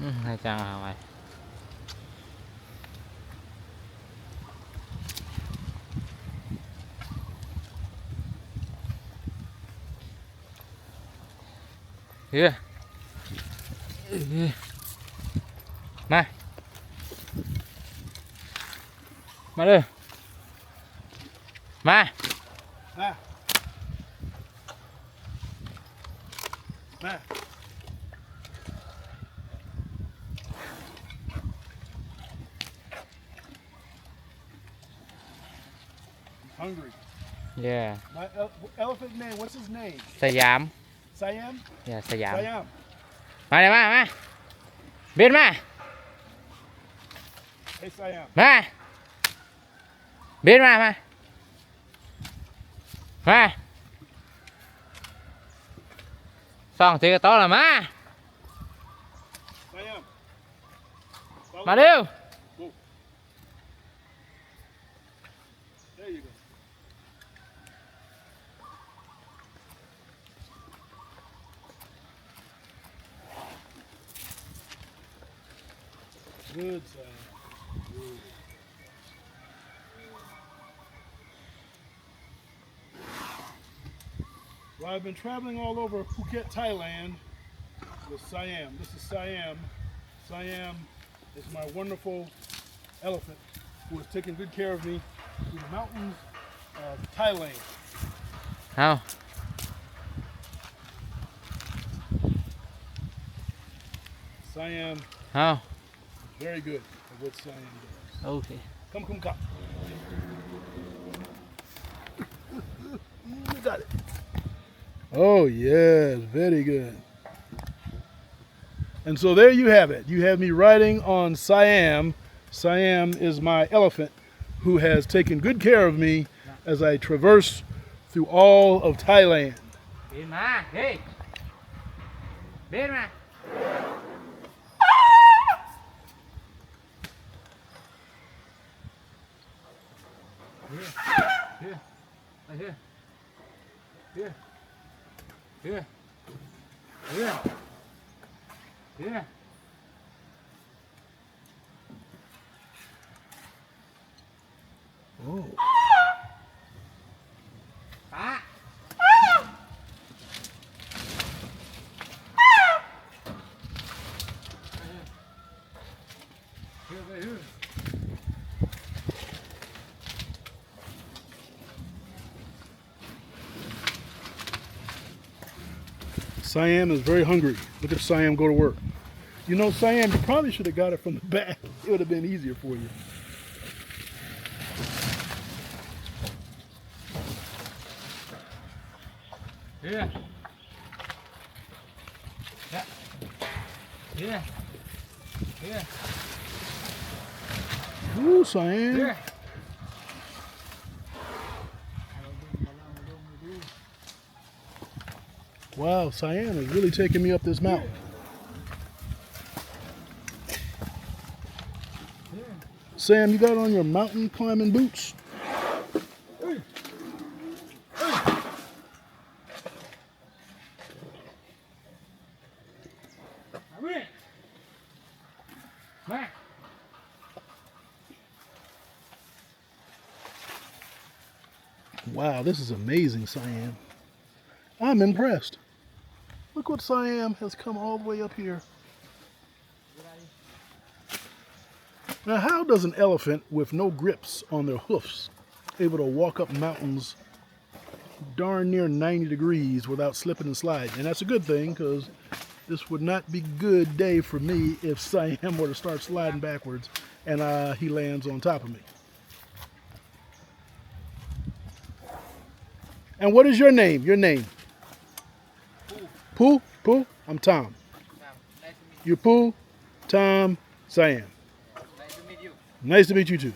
Hai chàng à mày. Here. Mà. Mà đi. Mà. Ma. Ma. Hungry. Yeah. My elephant name, what's his name? Siam. Siam? Yeah, Siam. Siam. Mà đây mà. Bên mà. Hey Siam. Mà. Bên mà. Mà. Xong thì to là má. Siam. Mà điêu. There you go. Good, Siam. Good. Well, I've been traveling all over Phuket, Thailand with Siam. This is Siam. Siam is my wonderful elephant who has taken good care of me through the mountains of Thailand. Không. Siam, Không. very good at what Siam does. Ok. Come. You got it. Oh yes, very good. And so there you have it. You have me riding on Siam. Siam is my elephant who has taken good care of me as I traverse through all of Thailand. Bên mà. Đi. Bên mà. Here. Right here. Here. Here. Here. Here. Oh. Phá. Here. Siam is very hungry. Look at Siam go to work. You know, Siam, you probably should have got it from the back. It would have been easier for you. Here. Yeah. Here. Here. Ooh, Siam. Here. Wow, Siam is really taking me up this mountain. Sam, you got on your mountain climbing boots? Wow, this is amazing, Siam. I'm impressed. Look what Siam has come all the way up here. Now, how does an elephant with no grips on their hoofs able to walk up mountains darn near 90 degrees without slipping and sliding? And that's a good thing, because this would not be a good day for me if Siam were to start sliding backwards and he lands on top of me. And what is your name? Your name? Pooh? Pooh? I'm Tom. You're Pooh, Tom, Siam. Nice to meet you. Nice to meet you too.